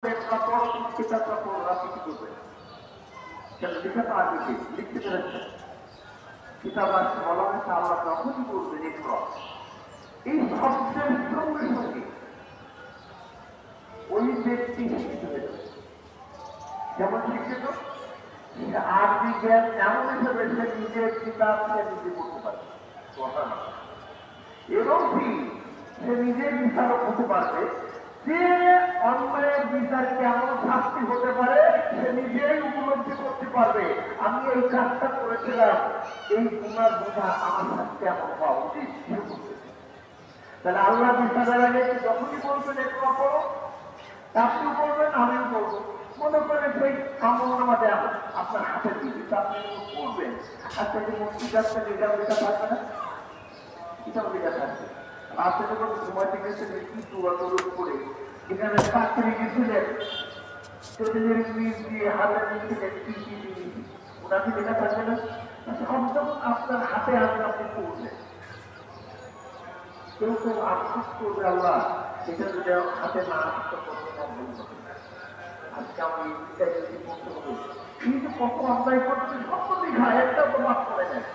কিতাবটা পড়লাম কিছু করবে লিখে তো আগে লিখতে পেরেছেন কিতাব আসতে বলা হয়েছে আল্লাহ যখনই বলবেন একটু এই শব্দের সঙ্গে সঙ্গে ওই ব্যক্তি শিক্ষিত হয়ে যাবে। যেমন শিক্ষিত আরবি জ্ঞান এমন হিসেবে সে নিজের কিতাব সে নিজে করতে পারে এবং কি সে নিজের বিচারও করতে পারবে যে অন্যায়ের বিচার কেমন শাস্তি হতে পারে সে নিজেই উপলব্ধি করতে পারবে। আমি এই কাজটা করেছিলাম, এই গুনার বোঝা আমার শাস্তি এমন হওয়া উচিত। তাহলে আল্লাহ বিচারের আগে যখনই বলবেন একটু করো, আপনিও বলবেন আমিও বলবো। মনে করে সেই আমল নামাতে আপনার হাতে দিবি তা আপনি করবেন। আজকে যে মসজিদ আসতে নিজাম লেখা থাকবে না, কিতাব লেখা থাকবে। আপনি যখন ঘুমাতে গেছিলেন কি দৌড়াদৌড় করে এখানে চাকরি গেছিলেন, টেবিলের নিচ দিয়ে হাতের নিচ্ছিলেন কি কি জিনিস ওনাকে লেখা থাকবে না। সব যখন আপনার হাতে আসবে আপনি করবেন। কেউ কেউ আফসোস করবে আল্লাহ এটা যদি হাতে না আসতে আজকে আমি এই করতে হবে। কিন্তু কত অন্যায় করছে সব তো লেখা একটা তো মাফ করে নেয়।